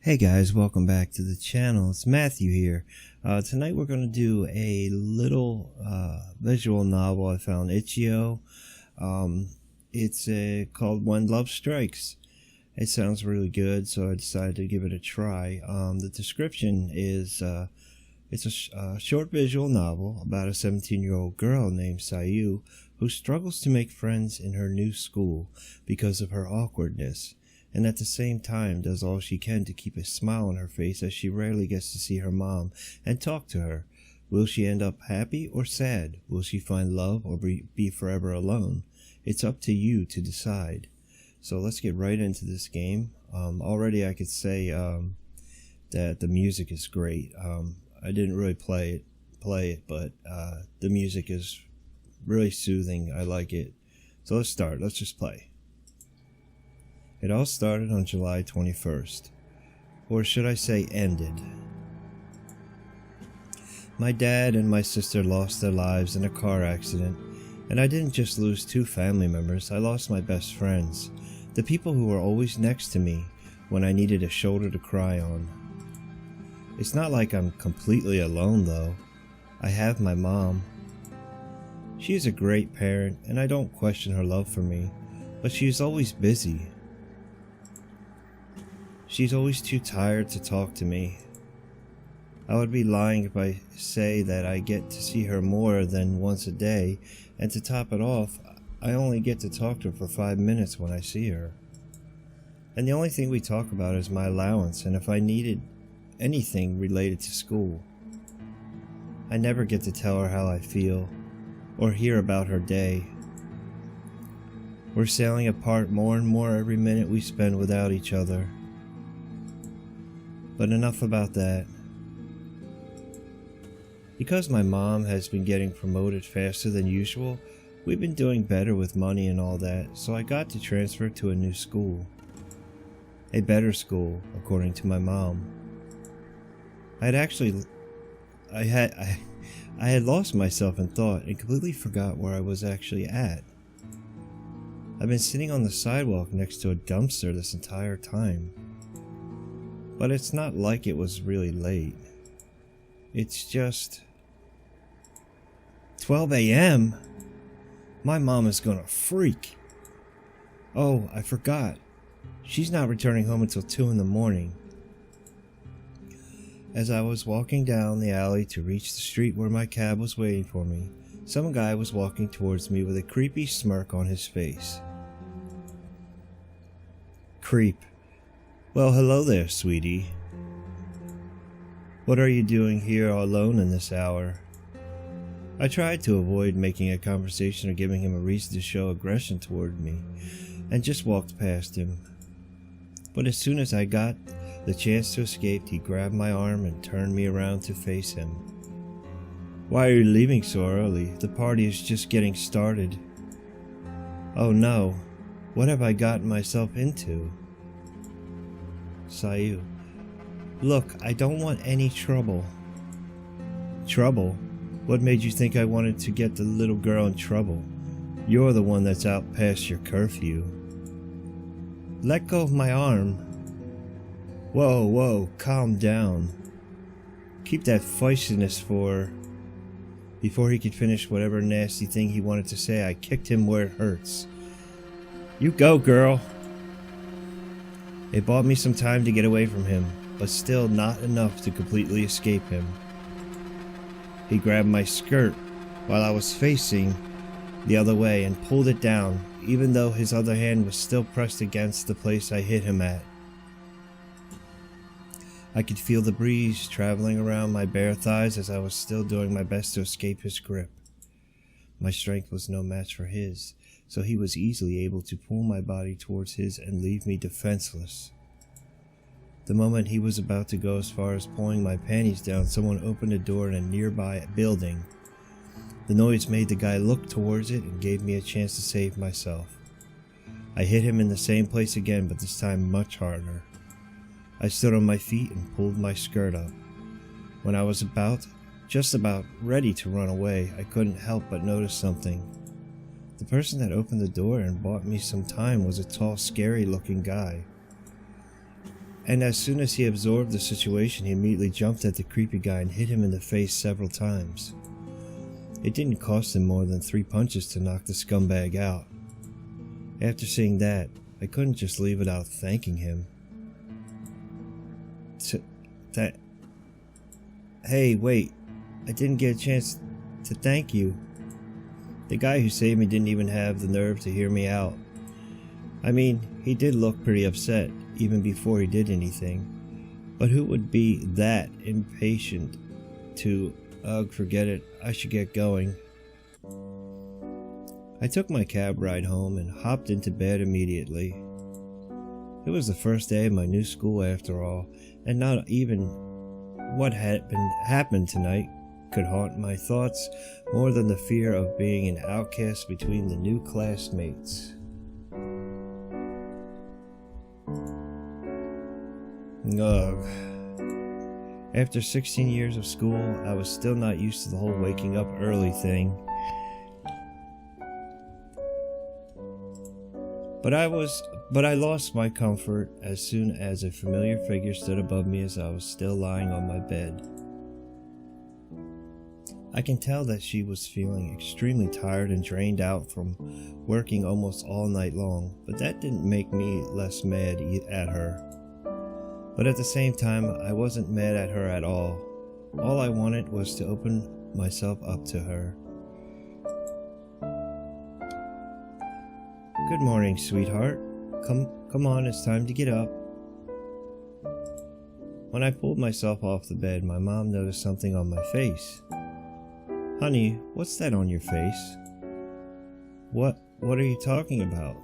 Hey guys, welcome back to the channel. It's Matthew here. Tonight we're going to do a little visual novel I found, Itch.io. It's called When Love Strikes. It sounds really good, so I decided to give it a try. The description is, it's a short visual novel about a 17-year-old girl named Sayu who struggles to make friends in her new school because of her awkwardness, and at the same time does all she can to keep a smile on her face as she rarely gets to see her mom and talk to her. Will she end up happy or sad? Will she find love or be forever alone? It's up to you to decide. So let's get right into this game. Already I could say that the music is great. I didn't really play it, but the music is really soothing. I like it. So let's start. Let's just play. It all started on July 21st, or should I say ended. My dad and my sister lost their lives in a car accident, and I didn't just lose two family members, I lost my best friends, the people who were always next to me when I needed a shoulder to cry on. It's not like I'm completely alone though. I have my mom. She is a great parent, and I don't question her love for me, but she is always busy. She's always too tired to talk to me. I would be lying if I say that I get to see her more than once a day, and to top it off, I only get to talk to her for 5 minutes when I see her. And the only thing we talk about is my allowance and if I needed anything related to school. I never get to tell her how I feel, or hear about her day. We're sailing apart more and more every minute we spend without each other. But enough about that. Because my mom has been getting promoted faster than usual, we've been doing better with money and all that, so I got to transfer to a new school. A better school, according to my mom. I had lost myself in thought and completely forgot where I was actually at. I've been sitting on the sidewalk next to a dumpster this entire time. But it's not like it was really late. It's just 12 a.m. My mom is gonna freak. Oh, I forgot. She's not returning home until 2 in the morning. As I was walking down the alley to reach the street where my cab was waiting for me, some guy was walking towards me with a creepy smirk on his face. Creep. Well, hello there, sweetie. What are you doing here all alone in this hour? I tried to avoid making a conversation or giving him a reason to show aggression toward me, and just walked past him. But as soon as I got the chance to escape, he grabbed my arm and turned me around to face him. Why are you leaving so early? The party is just getting started. Oh no, what have I gotten myself into? Sayu. Look, I don't want any trouble. Trouble? What made you think I wanted to get the little girl in trouble? You're the one that's out past your curfew. Let go of my arm. Whoa, calm down. Keep that feistiness for... Before he could finish whatever nasty thing he wanted to say, I kicked him where it hurts. You go, girl. It bought me some time to get away from him, but still not enough to completely escape him. He grabbed my skirt while I was facing the other way and pulled it down, even though his other hand was still pressed against the place I hit him at. I could feel the breeze traveling around my bare thighs as I was still doing my best to escape his grip. My strength was no match for his, so he was easily able to pull my body towards his and leave me defenseless. The moment he was about to go as far as pulling my panties down, someone opened a door in a nearby building. The noise made the guy look towards it and gave me a chance to save myself. I hit him in the same place again, but this time much harder. I stood on my feet and pulled my skirt up. When I was just about ready to run away, I couldn't help but notice something. The person that opened the door and bought me some time was a tall, scary-looking guy. And as soon as he absorbed the situation, he immediately jumped at the creepy guy and hit him in the face several times. It didn't cost him more than 3 punches to knock the scumbag out. After seeing that, I couldn't just leave without thanking him. Hey, wait, I didn't get a chance to thank you. The guy who saved me didn't even have the nerve to hear me out. I mean, he did look pretty upset, even before he did anything. But who would be that impatient to, forget it, I should get going. I took my cab ride home and hopped into bed immediately. It was the first day of my new school after all, and not even what happened tonight could haunt my thoughts more than the fear of being an outcast between the new classmates. Ugh. After 16 years of school, I was still not used to the whole waking up early thing. But I lost my comfort as soon as a familiar figure stood above me as I was still lying on my bed. I can tell that she was feeling extremely tired and drained out from working almost all night long, but that didn't make me less mad at her. But at the same time, I wasn't mad at her at all. All I wanted was to open myself up to her. Good morning, sweetheart. Come on, it's time to get up. When I pulled myself off the bed, my mom noticed something on my face. Honey, what's that on your face? What are you talking about?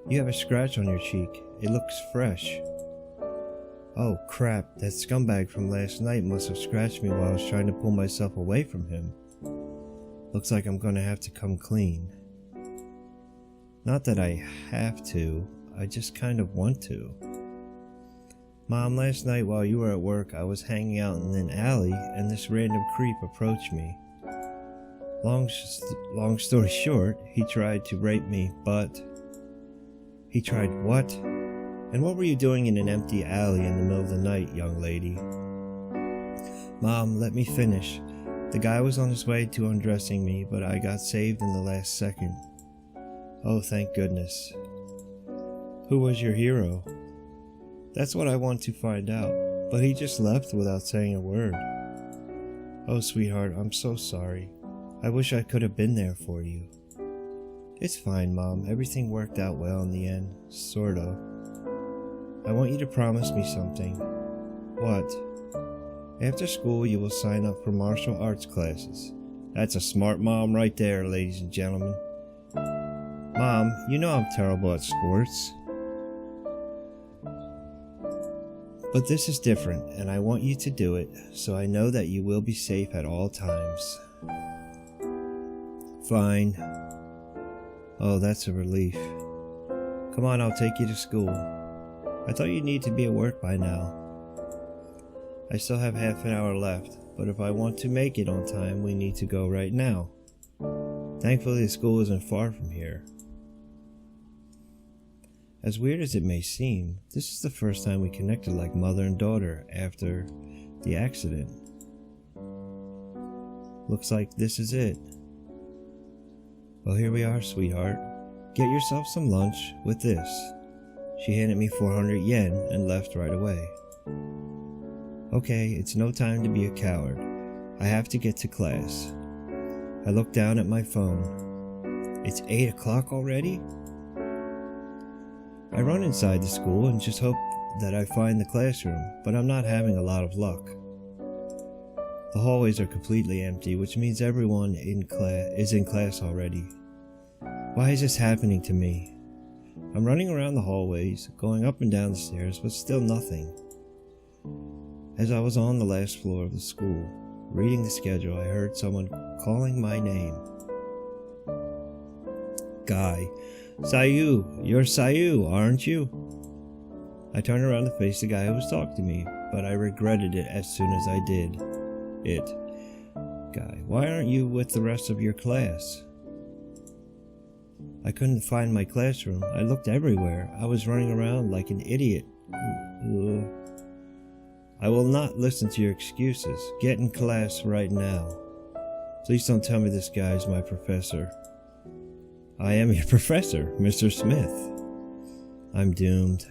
You have a scratch on your cheek. It looks fresh. Oh crap, that scumbag from last night must have scratched me while I was trying to pull myself away from him. Looks like I'm gonna have to come clean. Not that I have to, I just kind of want to. Mom, last night while you were at work, I was hanging out in an alley and this random creep approached me. Long story short, he tried to rape me, but... He tried what? And what were you doing in an empty alley in the middle of the night, young lady? Mom, let me finish. The guy was on his way to undressing me, but I got saved in the last second. Oh, thank goodness. Who was your hero? That's what I want to find out, but he just left without saying a word. Oh, sweetheart, I'm so sorry. I wish I could have been there for you. It's fine, Mom. Everything worked out well in the end, sort of. I want you to promise me something. What? After school, you will sign up for martial arts classes. That's a smart mom right there, ladies and gentlemen. Mom, you know I'm terrible at sports. But this is different, and I want you to do it, so I know that you will be safe at all times. Fine. Oh, that's a relief. Come on, I'll take you to school. I thought you'd need to be at work by now. I still have half an hour left, but if I want to make it on time, we need to go right now. Thankfully, the school isn't far from here. As weird as it may seem, this is the first time we connected like mother and daughter after the accident. Looks like this is it. Well, here we are, sweetheart. Get yourself some lunch with this. She handed me 400 yen and left right away. Okay, it's no time to be a coward. I have to get to class. I looked down at my phone. It's 8 o'clock already? I run inside the school and just hope that I find the classroom, but I'm not having a lot of luck. The hallways are completely empty, which means everyone is in class already. Why is this happening to me? I'm running around the hallways, going up and down the stairs, but still nothing. As I was on the last floor of the school, reading the schedule, I heard someone calling my name. Guy. Sayu, you're Sayu, aren't you? I turned around to face the guy who was talking to me, but I regretted it as soon as I did. Guy, why aren't you with the rest of your class? I couldn't find my classroom. I looked everywhere. I was running around like an idiot, I will not listen to your excuses. Get in class right now. Please don't tell me this guy is my professor. I am your professor, Mr. Smith. I'm doomed.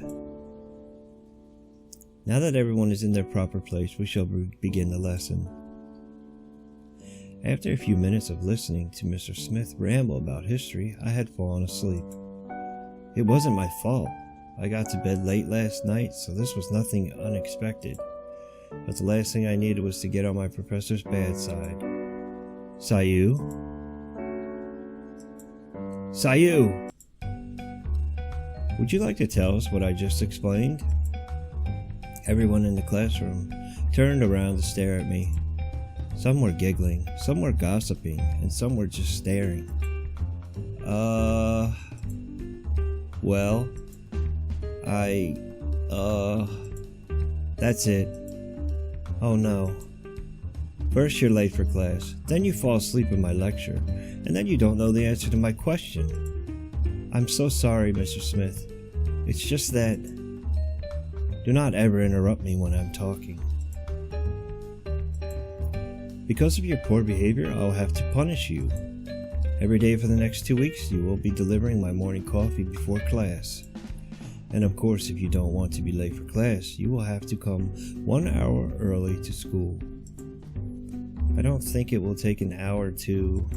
Now that everyone is in their proper place, we shall begin the lesson. After a few minutes of listening to Mr. Smith ramble about history, I had fallen asleep. It wasn't my fault. I got to bed late last night, so this was nothing unexpected. But the last thing I needed was to get on my professor's bad side. Sayu? Sayu! Would you like to tell us what I just explained? Everyone in the classroom turned around to stare at me. Some were giggling, some were gossiping, and some were just staring. Well, that's it. Oh no. First you're late for class, then you fall asleep in my lecture, and then you don't know the answer to my question. I'm so sorry, Mr. Smith. It's just that... Do not ever interrupt me when I'm talking. Because of your poor behavior, I'll have to punish you. Every day for the next 2 weeks, you will be delivering my morning coffee before class. And of course, if you don't want to be late for class, you will have to come 1 hour early to school. I don't think it will take an hour to...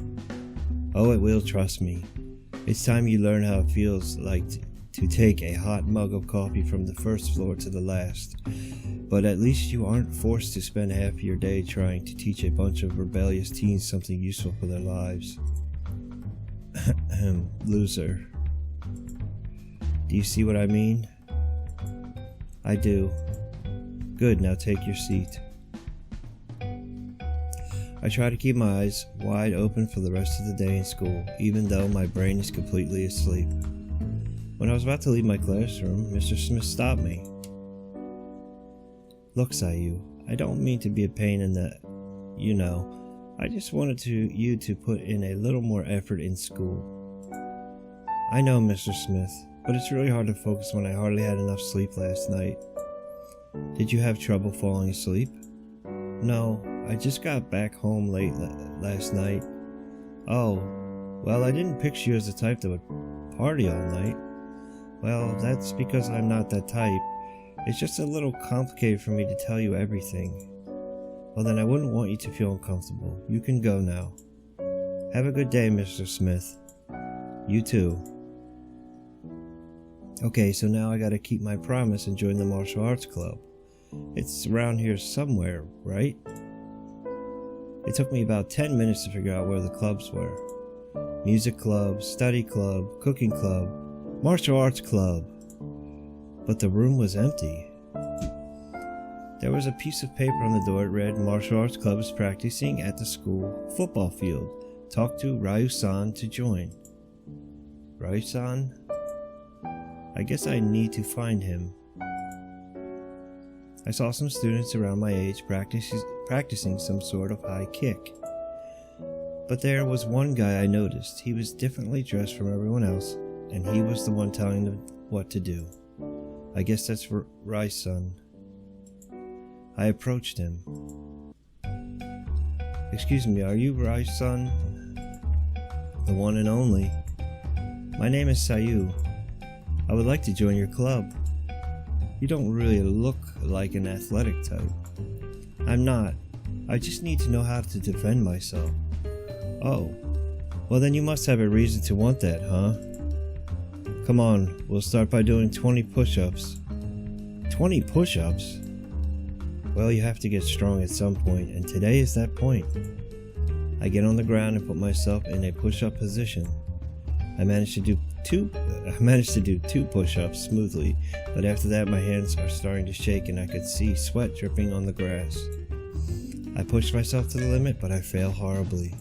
Oh, it will, trust me. It's time you learn how it feels like to take a hot mug of coffee from the first floor to the last. But at least you aren't forced to spend half your day trying to teach a bunch of rebellious teens something useful for their lives. Loser. Do you see what I mean? I do. Good, now take your seat. I try to keep my eyes wide open for the rest of the day in school, even though my brain is completely asleep. When I was about to leave my classroom, Mr. Smith stopped me. Look, Sayu, I don't mean to be a pain in the... You know, I just wanted you to put in a little more effort in school. I know, Mr. Smith, but it's really hard to focus when I hardly had enough sleep last night. Did you have trouble falling asleep? No, I just got back home late last night. Oh, well, I didn't picture you as the type that would party all night. Well, that's because I'm not that type. It's just a little complicated for me to tell you everything. Well, then I wouldn't want you to feel uncomfortable. You can go now. Have a good day, Mr. Smith. You too. Okay, so now I gotta keep my promise and join the martial arts club. It's around here somewhere, right? It took me about 10 minutes to figure out where the clubs were. Music club, study club, cooking club, martial arts club. But the room was empty. There was a piece of paper on the door. It read, Martial Arts Club is practicing at the school football field. Talk to Ryu-san to join. Ryu-san? I guess I need to find him. I saw some students around my age practicing some sort of high kick. But there was one guy I noticed. He was differently dressed from everyone else, and he was the one telling them what to do. I guess that's Ryu-san. I approached him. Excuse me, are you Ryu-san? The one and only. My name is Sayu. I would like to join your club. You don't really look like an athletic type. I'm not. I just need to know how to defend myself. Oh. Well, then you must have a reason to want that, huh? Come on, we'll start by doing 20 push-ups. 20 push-ups? Well, you have to get strong at some point, and today is that point. I get on the ground and put myself in a push-up position. I managed to do two push-ups smoothly, but after that my hands are starting to shake and I could see sweat dripping on the grass. I pushed myself to the limit, but I failed horribly.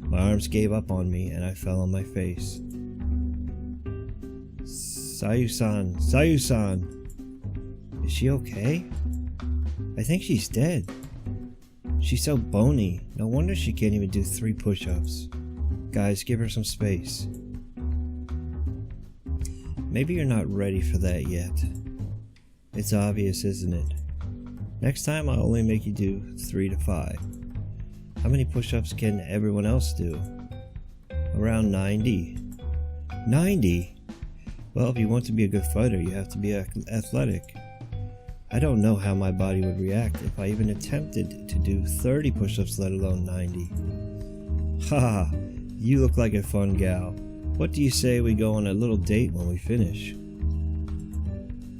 My arms gave up on me and I fell on my face. Sayu-san, Sayu-san! Is she okay? I think she's dead. She's so bony. No wonder she can't even do 3 push-ups. Guys, give her some space. Maybe you're not ready for that yet. It's obvious, isn't it? Next time I'll only make you do 3 to 5. How many push-ups can everyone else do? Around 90. 90? Well, if you want to be a good fighter, you have to be athletic. I don't know how my body would react if I even attempted to do 30 push-ups, let alone 90. Haha, you look like a fun gal. What do you say we go on a little date when we finish?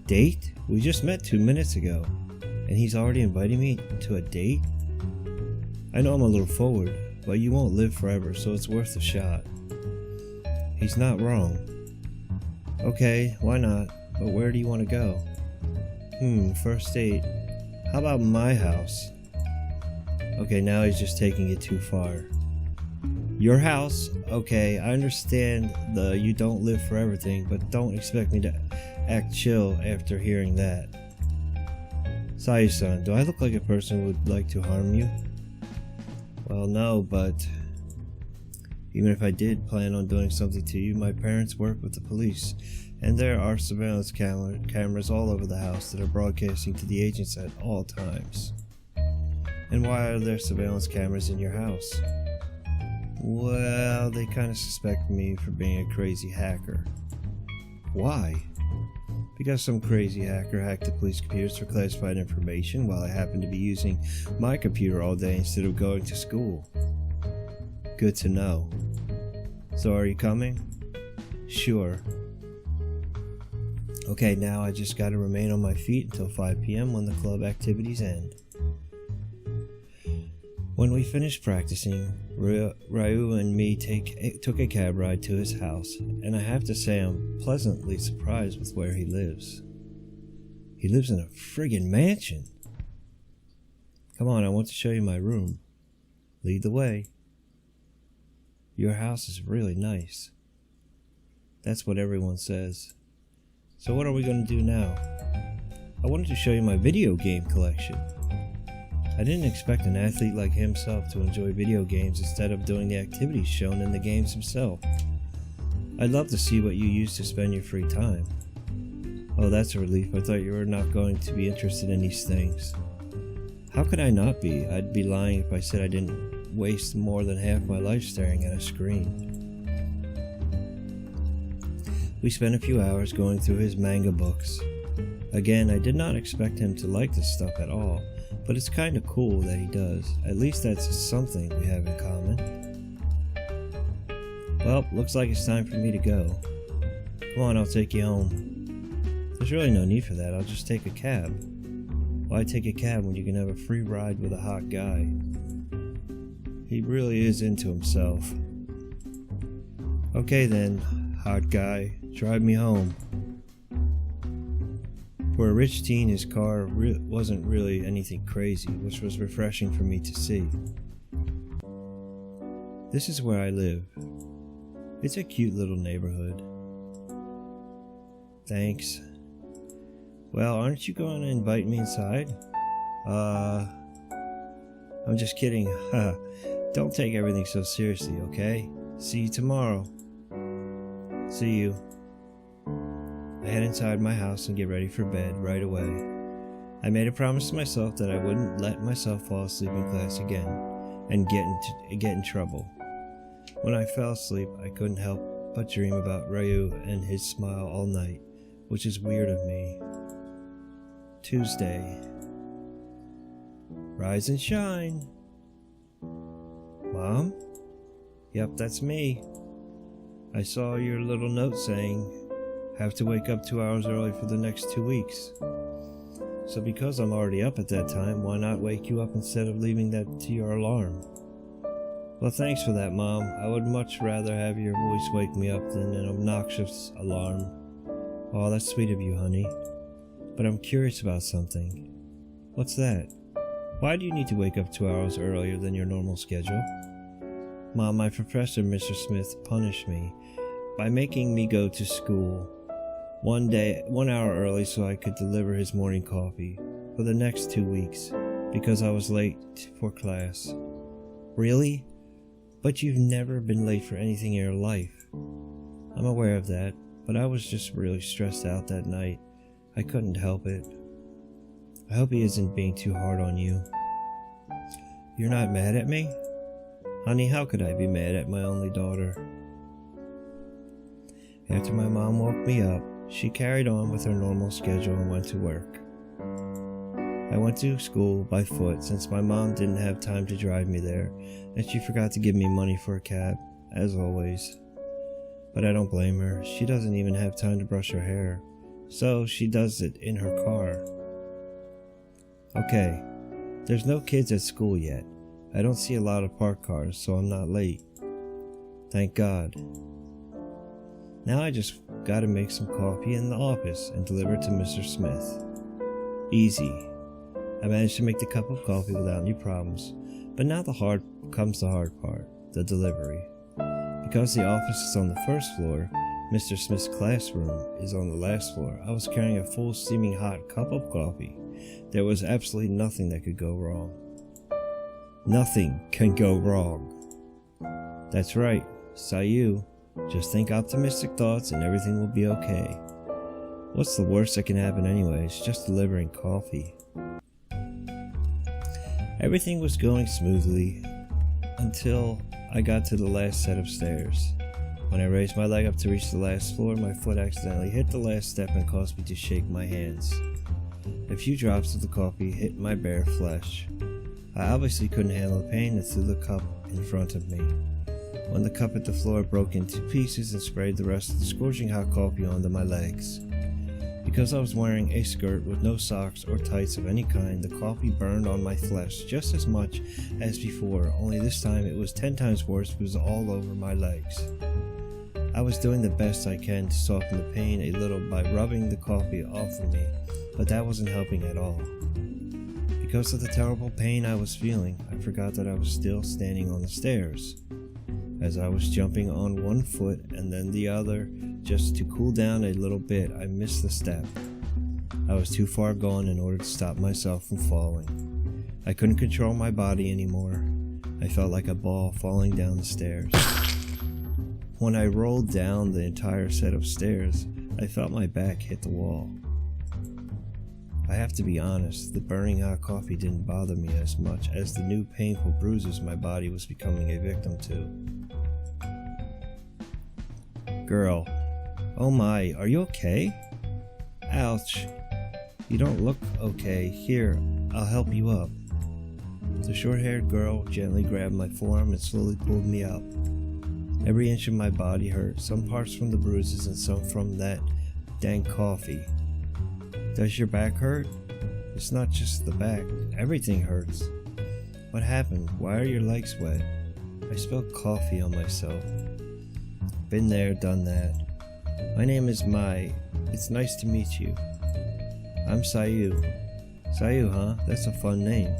Date? We just met 2 minutes ago, and he's already inviting me to a date? I know I'm a little forward, but you won't live forever, so it's worth a shot. He's not wrong. Okay, why not? But where do you want to go? First date. How about my house? Okay, now he's just taking it too far. Your house? Okay, I understand the you don't live forever thing, but don't expect me to act chill after hearing that. Sayu-san, do I look like a person who would like to harm you? Well, no, but even if I did plan on doing something to you, my parents work with the police, and there are surveillance cameras all over the house that are broadcasting to the agents at all times. And why are there surveillance cameras in your house? Well, they kind of suspect me for being a crazy hacker. Why? Because some crazy hacker hacked the police computers for classified information while I happen to be using my computer all day instead of going to school. Good to know. So are you coming? Sure. Okay, now I just gotta remain on my feet until 5 p.m. when the club activities end. When we finished practicing, Ryu and me took a cab ride to his house, and I have to say I'm pleasantly surprised with where he lives. He lives in a friggin' mansion! Come on, I want to show you my room. Lead the way. Your house is really nice. That's what everyone says. So what are we going to do now? I wanted to show you my video game collection. I didn't expect an athlete like himself to enjoy video games instead of doing the activities shown in the games himself. I'd love to see what you use to spend your free time. Oh, that's a relief. I thought you were not going to be interested in these things. How could I not be? I'd be lying if I said I didn't waste more than half my life staring at a screen. We spent a few hours going through his manga books. Again, I did not expect him to like this stuff at all, but it's kinda cool that he does. At least that's something we have in common. Well, looks like it's time for me to go. Come on, I'll take you home. There's really no need for that, I'll just take a cab. Why take a cab when you can have a free ride with a hot guy? He really is into himself. Okay then, hot guy, drive me home. For a rich teen, his car wasn't really anything crazy, which was refreshing for me to see. This is where I live. It's a cute little neighborhood. Thanks. Well, aren't you going to invite me inside? I'm just kidding. Don't take everything so seriously, okay? See you tomorrow. See you. I head inside my house and get ready for bed right away. I made a promise to myself that I wouldn't let myself fall asleep in class again and get in trouble. When I fell asleep, I couldn't help but dream about Ryu and his smile all night, which is weird of me. Tuesday. Rise and shine. Mom? Yep, that's me. I saw your little note saying, have to wake up 2 hours early for the next 2 weeks. So because I'm already up at that time, why not wake you up instead of leaving that to your alarm? Well, thanks for that, Mom. I would much rather have your voice wake me up than an obnoxious alarm. Oh, that's sweet of you, honey. But I'm curious about something. What's that? Why do you need to wake up 2 hours earlier than your normal schedule? Mom, my professor, Mr. Smith, punished me by making me go to school 1 hour early so I could deliver his morning coffee for the next 2 weeks because I was late for class. Really? But you've never been late for anything in your life. I'm aware of that, but I was just really stressed out that night. I couldn't help it. I hope he isn't being too hard on you. You're not mad at me? Honey, how could I be mad at my only daughter? After my mom woke me up, she carried on with her normal schedule and went to work. I went to school by foot since my mom didn't have time to drive me there, and she forgot to give me money for a cab, as always. But I don't blame her. She doesn't even have time to brush her hair, so she does it in her car. Okay, there's no kids at school yet. I don't see a lot of parked cars, so I'm not late. Thank God. Now I just gotta make some coffee in the office and deliver it to Mr. Smith. Easy. I managed to make the cup of coffee without any problems, but now the hard part, the delivery. Because the office is on the first floor, Mr. Smith's classroom is on the last floor. I was carrying a full steaming hot cup of coffee. There was absolutely nothing that could go wrong. Nothing can go wrong. That's right, Sayu. Just think optimistic thoughts and everything will be okay. What's the worst that can happen anyways? Just delivering coffee. Everything was going smoothly until I got to the last set of stairs. When I raised my leg up to reach the last floor, my foot accidentally hit the last step and caused me to shake my hands. A few drops of the coffee hit my bare flesh. I obviously couldn't handle the pain and threw the cup in front of me. When the cup hit the floor, it broke into pieces and sprayed the rest of the scorching hot coffee onto my legs. Because I was wearing a skirt with no socks or tights of any kind, the coffee burned on my flesh just as much as before, only this time it was 10 times worse because it was all over my legs. I was doing the best I can to soften the pain a little by rubbing the coffee off of me, but that wasn't helping at all. Because of the terrible pain I was feeling, I forgot that I was still standing on the stairs. As I was jumping on one foot and then the other, just to cool down a little bit, I missed the step. I was too far gone in order to stop myself from falling. I couldn't control my body anymore. I felt like a ball falling down the stairs. When I rolled down the entire set of stairs, I felt my back hit the wall. I have to be honest, the burning hot coffee didn't bother me as much as the new painful bruises my body was becoming a victim to. Girl, oh my, are you okay? Ouch, you don't look okay. Here, I'll help you up. The short-haired girl gently grabbed my forearm and slowly pulled me up. Every inch of my body hurt, some parts from the bruises and some from that dang coffee. Does your back hurt? It's not just the back, everything hurts. What happened? Why are your legs wet? I spilled coffee on myself. Been there, done that. My name is Mai. It's nice to meet you. I'm Sayu. Sayu, huh? That's a fun name.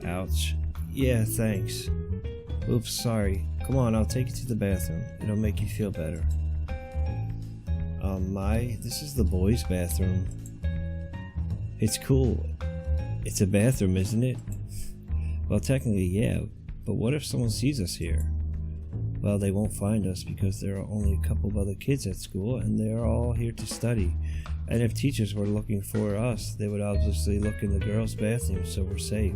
Ouch. Yeah, thanks. Oops, sorry. Come on, I'll take you to the bathroom. It'll make you feel better. Mai, this is the boys' bathroom. It's cool. It's a bathroom, isn't it? Well, technically, yeah, but what if someone sees us here? Well, they won't find us because there are only a couple of other kids at school and they are all here to study. And if teachers were looking for us, they would obviously look in the girls' bathroom so we're safe.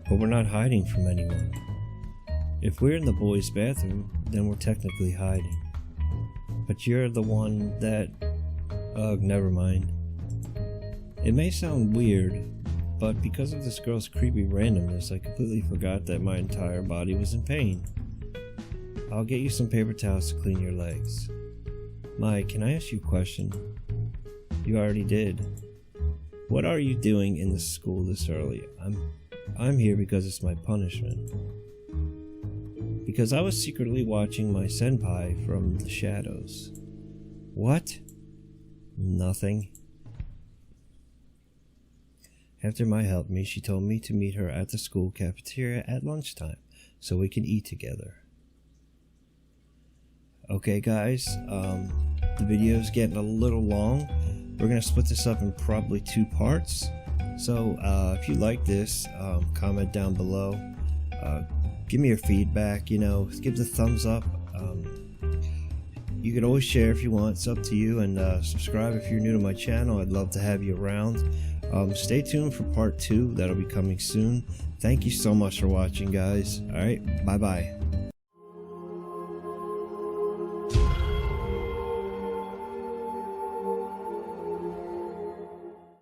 But we're not hiding from anyone. If we're in the boys' bathroom, then we're technically hiding. But you're the one that... Ugh, never mind. It may sound weird, but because of this girl's creepy randomness, I completely forgot that my entire body was in pain. I'll get you some paper towels to clean your legs. Mai, can I ask you a question? You already did. What are you doing in the school this early? I'm here because it's my punishment. Because I was secretly watching my senpai from the shadows. What? Nothing. After Mai helped me, she told me to meet her at the school cafeteria at lunchtime so we can eat together. Okay guys, the video's getting a little long. We're going to split this up in probably 2 parts. So if you like this, comment down below. Give me your feedback, give the thumbs up. you can always share if you want. It's up to you. And subscribe if you're new to my channel. I'd love to have you around. Stay tuned for part 2. That'll be coming soon. Thank you so much for watching, guys. All right, bye bye.